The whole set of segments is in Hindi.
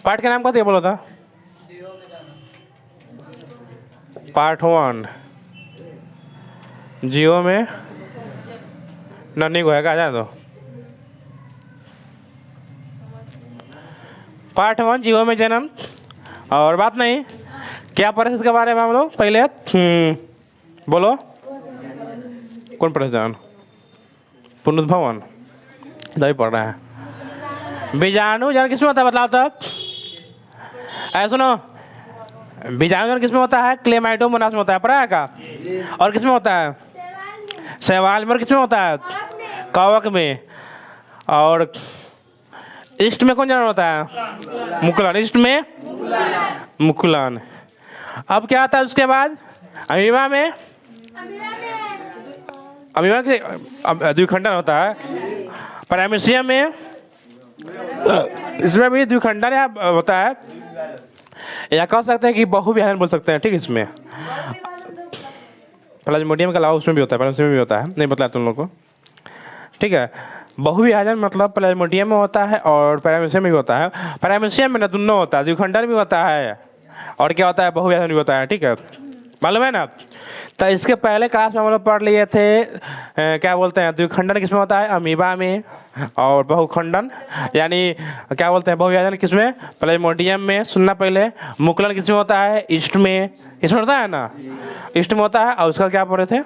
पार्ट का नाम क्या बोला था? पार्ट 1 जियो में नन्ही को है कहा जाए तो पार्ट 1 जियो में जन्म। और बात नहीं क्या पढ़े इसके बारे में हम लोग पहले बोलो कौन पढ़े जान पुनरुद्भवन दही पढ़ रहा है। बीजाणु जन किसमें होता है बतलाओ तब? ऐसा सुनो बीजाणु जन किसमें होता है? क्लेमाइडोमोनास में होता है। पढ़ा है का? और किसमें होता है? शैवाल में। और किसमें होता है? कवक में। और ईस्ट में कौन जानवर होता है? मुकुलन। ईस्ट में मुकुलन। अब क्या आता है उसके बाद? अमीबा में अमीबा के द्विखंडन होता है। पैरामीशियम में इसमें भी द्विखंडन होता है या कह सकते हैं कि बहुविभाजन बोल सकते हैं। ठीक इसमें प्लाज्मोडियम के अलावा उसमें भी होता है, पैरामीशियम में भी होता है, नहीं बतलाया तुम लोग को। ठीक है बहुविभाजन मतलब प्लाज्मोडियम में होता है और पैरामीशियम में भी होता है। पैरामीशियम में ना दोनों होता है, द्विखंडन भी होता है और क्या होता है बहुविभाजन भी होता है। ठीक है मालूम है ना? तो इसके पहले क्लास में हम लोग पढ़ लिए थे क्या बोलते हैं द्विखंडन किसमें होता है? अमीबा में। और बहुखंडन यानी क्या बोलते हैं बहुविभाजन किसमें? प्लाज्मोडियम में। सुनना पहले। मुकुलन किसमें होता है? ईस्ट में। इसमें होता है ना ईस्ट में होता है। और उसका क्या पढ़े थे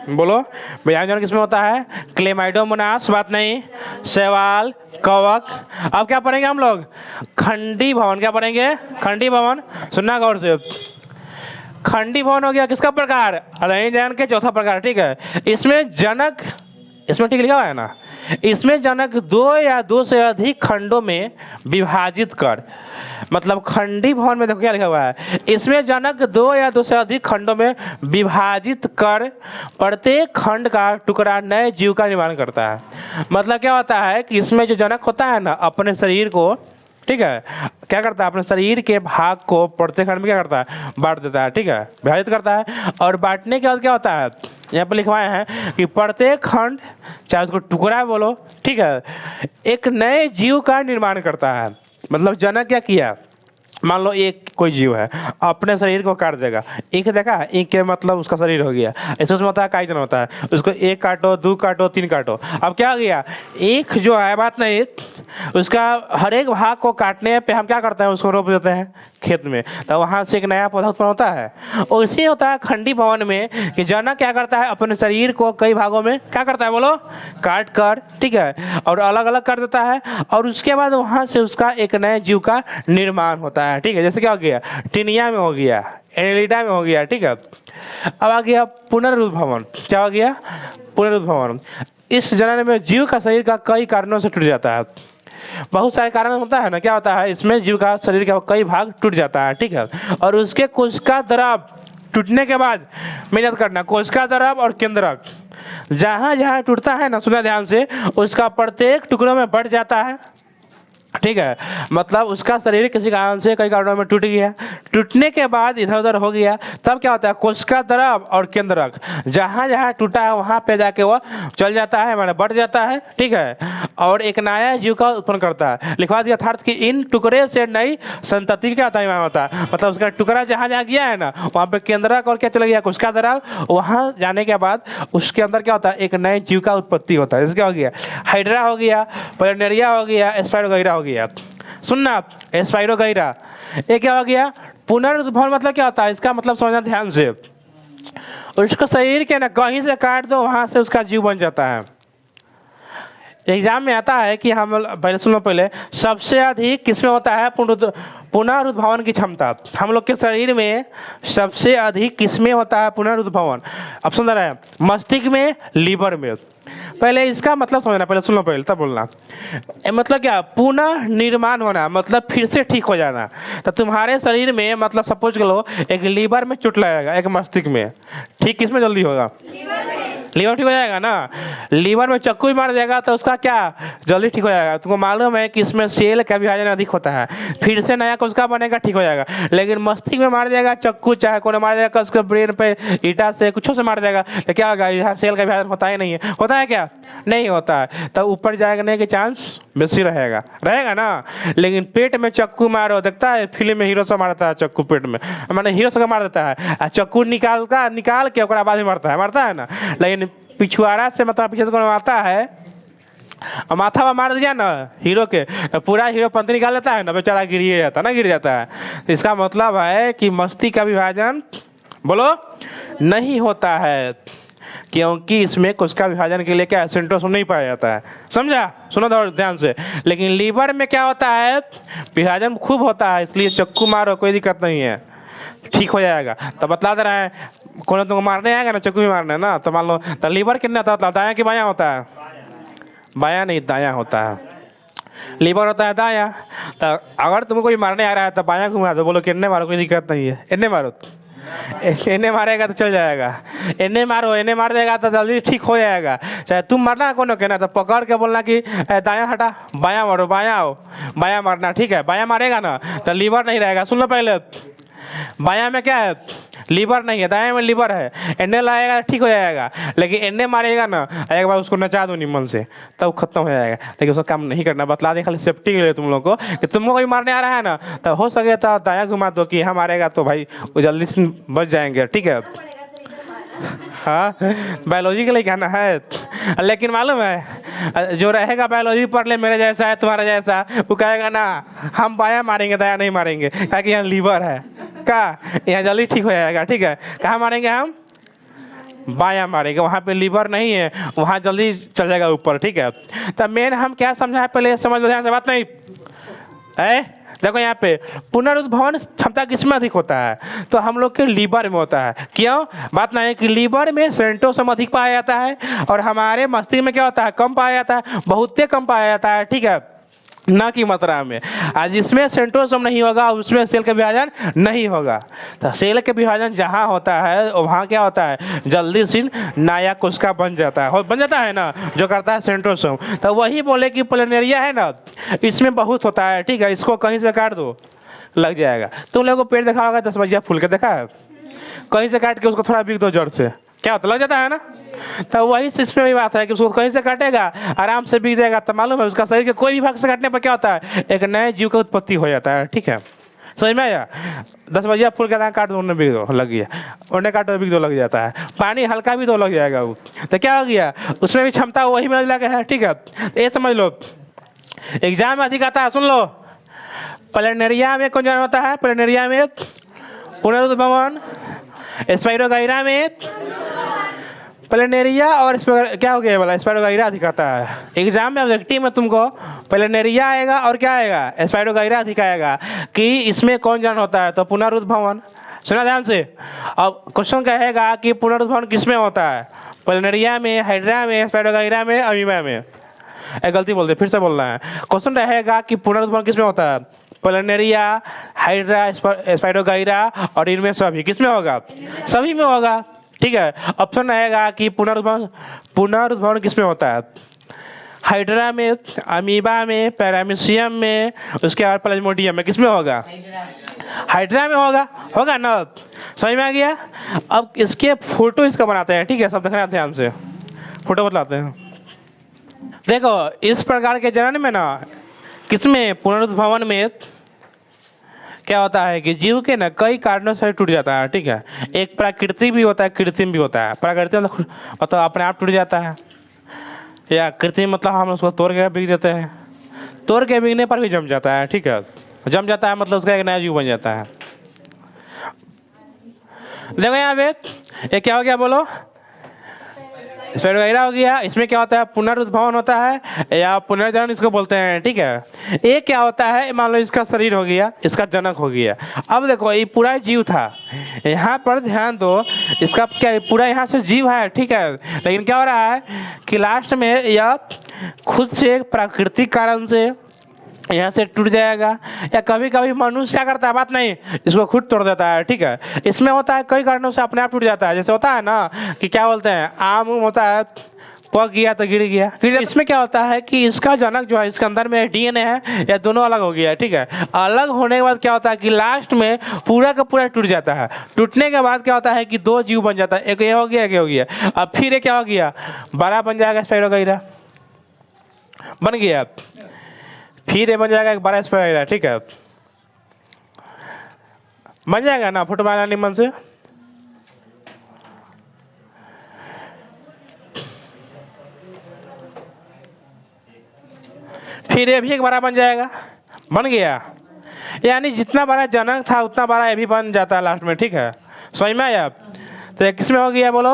बोलो? बीजाणु किसमें होता है? क्लेमाइडोमोनास। बात नहीं शैवाल कवक। अब क्या पढ़ेंगे हम लोग? खंडी भवन। क्या पढ़ेंगे? खंडी भवन। सुनना गौर से। खंडी भवन हो गया किसका प्रकार? अलैंगिक के चौथा प्रकार। ठीक है इसमें जनक इसमें ठीक लिखा हुआ है ना? इसमें जनक 2 या 2 से अधिक खंडों में विभाजित कर मतलब खंडी भवन में देखो क्या लिखा हुआ है? इसमें जनक 2 या 2 से अधिक खंडों में विभाजित कर प्रत्येक खंड का टुकड़ा नए जीव का निर्माण करता है। मतलब क्या होता है कि इसमें जो जनक होता है ना अपने शरीर को ठीक है क्या करता है? अपने शरीर के भाग को प्रत्येक खंड में क्या करता है? बांट देता है। ठीक है विभाजित करता है। और बांटने के बाद क्या होता है? यहाँ पर लिखवाए हैं कि प्रत्येक खंड चाहे उसको टुकड़ा बोलो ठीक है एक नए जीव का निर्माण करता है। मतलब जनक क्या किया? मान लो एक कोई जीव है अपने शरीर को काट देगा। एक देखा एक के मतलब उसका शरीर हो गया। ऐसे उसमें होता है कई जन होता है उसको 1 काटो 2 काटो 3 काटो। अब क्या हो गया? एक जो है बात नहीं उसका हर एक भाग को काटने पे हम क्या करते हैं? उसको रोप देते हैं खेत में तो वहाँ से एक नया पौधा उत्पन्न होता है। और इसी होता है खंडी भवन में कि जनक क्या करता है? अपने शरीर को कई भागों में क्या करता है बोलो? काट कर ठीक है और अलग अलग कर देता है। और उसके बाद वहाँ से उसका एक नए जीव का निर्माण होता है। ठीक है जैसे क्या हो गया? टिनिया में हो गया, एनेलिडा में हो गया। ठीक है अब आ गया पुनरुद्भवन। क्या हो गया? पुनरुद्भवन। इस जनन में जीव का शरीर का कई कारणों से टूट जाता है। बहुत सारे कारण होता है ना क्या होता है? इसमें जीव का शरीर का कई भाग टूट जाता है। ठीक है और उसके कोशिका द्रव टूटने के बाद मेहनत करना कोशिका द्रव और केंद्रक जहाँ जहाँ टूटता है ना सुना ध्यान से उसका प्रत्येक टुकड़ों में बढ़ जाता है। ठीक है मतलब उसका शरीर किसी कारण से कई कारणों में टूट गया। टूटने के बाद इधर उधर हो गया तब क्या होता है? कोशिका द्रव और केंद्रक जहाँ जहाँ टूटा है वहाँ पे जाके वो चल जाता है माने बढ़ जाता है। ठीक है और एक नया जीव का उत्पन्न करता है। लिखवा दिया अर्थात कि इन टुकड़े से नई संतति का होता है। मतलब उसका टुकड़ा जहाँ जहाँ गया है ना वहाँ पे केंद्रक और क्या चला गया? कोशिका द्रव। वहाँ जाने के बाद उसके अंदर क्या होता है? एक नए जीव का उत्पत्ति होता है। जैसे क्या हो गया? हाइड्रा हो गया, प्लेनेरिया हो गया, स्पाइरोगैरा हो गया। सुनना स्पाइरोगैरा ये क्या हो गया? पुनरुद्भवन मतलब क्या होता है? इसका मतलब समझना ध्यान से। उसको शरीर के ना कहीं से काट दो वहां से उसका जीव बन जाता है। एग्जाम में आता है कि हम पहले सुनो पहले सबसे अधिक किसमें होता है पुनरुद्भवन की क्षमता? हम लोग के शरीर में सबसे अधिक किसमें होता है पुनरुद्भवन? ऑप्शन दे रहा है मस्तिष्क में, लीवर में। पहले इसका मतलब समझना, पहले सुन लो पहले तब बोलना। मतलब क्या? पुनः निर्माण होना मतलब फिर से ठीक हो जाना। तो तुम्हारे शरीर में मतलब सपोज कर लो एक लीवर में चोट लगेगा, एक मस्तिष्क में, ठीक किसमें जल्दी होगा? लीवर ठीक हो जाएगा ना। लीवर में चक्कू भी मार देगा तो उसका क्या जल्दी ठीक हो जाएगा। तुमको मालूम है कि इसमें सेल का विभाजन अधिक होता है, फिर से नया कोशिका बनेगा, ठीक हो जाएगा। लेकिन मस्तिष्क में मार देगा चक्कू, चाहे कोई मार देगा उसके ब्रेन पे ईटा से कुछ से मार देगा, तो क्या होगा, यहाँ सेल का विभाजन होता ही नहीं है। होता है क्या, नहीं होता है। तब ऊपर जाने के चांस बेसी रहेगा ना। लेकिन पेट में चक्कू मारो, देखता है फिल्म में हीरो से मारता है चक्कू पेट में, मैंने हीरो से मार देता है, चक्कू निकाल के ओकरा बाद ही मारता है ना। लेकिन पिछुआरा से मतलब पीछे से मारता है और माथा में मार दिया ना हीरो के, तो पूरा हीरो पंथी निकाल लेता है ना, बेचारा गिर जाता है। इसका मतलब है कि मस्तिष्क का विभाजन बोलो नहीं होता है, क्योंकि इसमें कोशिका विभाजन के लिए क्या सेंट्रोसोम नहीं पाया जाता है। समझा, सुनो ध्यान से। लेकिन लीवर में क्या होता है, विभाजन खूब होता है, इसलिए चक्कू मारो कोई दिक्कत नहीं है, ठीक हो जाएगा। तो बतला दे रहा है, कौन तुमको मारने आएगा ना, चक्कू भी मारने ना, तो मान लो तो लीवर कितना होता है, दायां कि बायां होता है, बायां नहीं दायां होता है। लीवर होता है दायां। तो अगर तुमको कोई मारने आ रहा है तो बायां घुमा दो, बोलो किन्ने मारो कोई दिक्कत नहीं है, इन्ने मारो, इन्ने मारेगा तो चल जाएगा, इन्ने मार देगा तो जल्दी ठीक हो जाएगा। चाहे तुम मारना कोनो के ना, तो पकड़ के बोलना कि दायां हटा, बायां मारो, बायां आओ, बायां मारना, ठीक है। बायां मारेगा ना तो लीवर नहीं रहेगा। सुन लो पहले, बायां में क्या है, लीवर नहीं है, दायां में लीवर है। एन्ने लाएगा ठीक हो जाएगा, लेकिन एन्ने मारेगा ना, एक बार उसको नचा दो निमन से, तब खत्म हो जाएगा। लेकिन उसका काम नहीं करना, बतला दे खाली सेफ्टी के लिए तुम लोग को, कि तुमको कोई मारने आ रहा है ना, तो हो सके तो दायां घुमा दो कि यहाँ मारेगा तो भाई वो जल्दी से बच जाएंगे, ठीक है। हाँ, बायोलॉजी के लिए कहना है। लेकिन मालूम है, जो रहेगा बायोलॉजी पढ़ ले मेरे जैसा है तुम्हारा जैसा, वो कहेगा ना हम बायां मारेंगे दायां नहीं मारेंगे, ताकि यहाँ लीवर है का, यहाँ जल्दी ठीक हो जाएगा, ठीक है। कहाँ मारेंगे हम, बायां मारेंगे, वहाँ पे लीवर नहीं है, वहाँ जल्दी चल जाएगा ऊपर, ठीक है। तब मेन हम क्या समझा है पहले समझ लो ध्यान से, बात नहीं है। देखो यहाँ पे पुनरुद्भवन क्षमता किसमें अधिक होता है, तो हम लोग के लीवर में होता है। क्यों, बात नहीं है कि लीवर में सेंट्रोसोम अधिक पाया जाता है, और हमारे मस्तिष्क में क्या होता है, कम पाया जाता है, बहुत कम पाया जाता है, ठीक है, ना की मात्रा में। आज जिसमें सेंट्रोसोम नहीं होगा उसमें सेल का विभाजन नहीं होगा। तो सेल के विभाजन जहाँ होता है वहाँ क्या होता है, जल्दी से नया कोशिका बन जाता है ना, जो करता है सेंट्रोसोम। तो वही बोले कि प्लेनेरिया है ना, इसमें बहुत होता है, ठीक है। इसको कहीं से काट दो लग जाएगा। तुम लोगों को पेड़ देखा होगा 10 बजिया फूल के, देखा है, कहीं से काट के उसको थोड़ा बिक दो जड़ से, क्या होता लग जाता है ना। तो वही इसमें भी बात है कि उसको कहीं से काटेगा आराम से बिक देगा, तो मालूम है उसका शरीर के कोई भी भाग से काटने पर क्या होता है, एक नए जीव का उत्पत्ति हो जाता है, ठीक है। समझ में आया, 10 बजिया फूल का काट दो, उन्हें बिक दो लग गया, उन्हें काटो बिक दो लग जाता है, पानी हल्का भी दो लग जाएगा वो, तो क्या हो गया, उसमें भी क्षमता वही में लगा है, ठीक है। ये समझ लो, एग्जाम में अधिक आता है, सुन लो। प्लेनेरिया में कौन जाना होता है, प्लेनेरिया में पुनरुद्भवन, स्पाइरोगाइरा में प्लेनेरिया, और क्या हो गया बोला, स्पाइरोगाइरा अधिक आता है। एग्जाम में ऑब्जेक्टिव में तुमको प्लेनेरिया आएगा और क्या आएगा, स्पाइरोगाइरा अधिक आएगा, कि इसमें कौन जान होता है, तो पुनरुद्भवन। सुना ध्यान से। अब क्वेश्चन कहेगा कि पुनरुद्भवन किसमें होता है, प्लेनेरिया में, हाइड्रा में, स्पाइरोगाइरा में, अमीबा में। गलती बोल दे, फिर से बोलना है। क्वेश्चन रहेगा कि पुनरुद्भवन किसमें होता है, प्लेनेरिया, हाइड्रा, स्पाइरोगाइरा, और इनमें सभी किसमें होगा, सभी में होगा, ठीक है। ऑप्शन रहेगा कि पुनरुद्भवन किसमें होता है, हाइड्रा में, अमीबा में, पैरामीशियम में, उसके बाद प्लाज्मोडियम में, किसमें होगा, हाइड्रा में होगा ना। समझ में आ गया। अब इसके फोटो इसका बनाते हैं, ठीक है, सब देखना ध्यान से, फोटो बतलाते हैं। देखो इस प्रकार के जनन में ना, किसमें, पुनरुद्भवन में क्या होता है कि जीव के ना कई कारणों से टूट जाता है, ठीक है। एक प्राकृतिक भी होता है, कृत्रिम भी होता है। प्राकृतिक मतलब अपने आप टूट जाता है, या कृत्रिम मतलब हम उसको तोड़ के बिक देते हैं, तोड़ के बिकने पर भी जम जाता है, ठीक है। जम जाता है मतलब उसका एक नया जीव बन जाता है। देखो यहाँ पे ये क्या हो गया, बोलो, स्पाइरोगाइरा हो गया। इसमें क्या होता है, पुनरुद्भवन होता है या पुनर्जनन इसको बोलते हैं, ठीक है। ये क्या होता है, मान लो इसका शरीर हो गया, इसका जनक हो गया। अब देखो ये पूरा जीव था, यहाँ पर ध्यान दो, इसका क्या पूरा यहाँ से जीव है, ठीक है। लेकिन क्या हो रहा है कि लास्ट में यह खुद से प्राकृतिक कारण से यहाँ से टूट जाएगा। या कभी कभी मनुष्य क्या करता है, बात नहीं, इसको खुद तोड़ देता है, ठीक है। इसमें होता है कई कारणों से अपने आप टूट जाता है। जैसे होता है ना कि क्या बोलते हैं, आम उम होता है, पक गया तो गिर गया, फिर इसमें क्या होता है कि इसका जनक जो है, इसके अंदर में डीएनए है, या दोनों अलग हो गया है, ठीक है। अलग होने के बाद क्या होता है कि लास्ट में पूरा का पूरा टूट जाता है। टूटने के बाद क्या होता है कि दो जीव बन जाता है, एक ये हो गया, एक ये हो गया। अब फिर ये क्या हो गया, बड़ा बन जाएगा, स्पाइरोगाइरा बन गया। फिर ये बन जाएगा एक बड़ा स्पाइरोगाइरा, ठीक है, बन जाएगा ना फुटबॉल निमन से। फिर ये भी एक बड़ा बन जाएगा, बन गया। यानी जितना बड़ा जनक था उतना बड़ा ये भी बन जाता है लास्ट में, ठीक है। समझ में आया। तो किस में हो गया बोलो,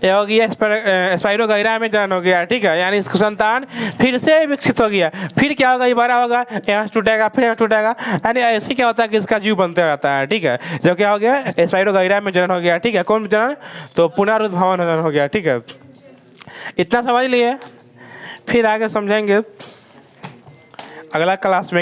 ये हो गया स्पाइरोगाइरा में जन्म हो गया, ठीक है। यानी इसको संतान फिर से विकसित हो गया। फिर क्या होगा, ये बड़ा होगा, यहाँ से टूटेगा, फिर यहाँ टूटेगा। यानी ऐसे क्या होता है कि इसका जीव बनते रहता है, ठीक है। जब क्या हो गया, स्पाइरोगाइरा में जन्म हो गया, ठीक है। कौन जन्म, तो पुनरुद्भवन हो गया, ठीक है। इतना समझ लिए, फिर आगे समझेंगे अगला क्लास में।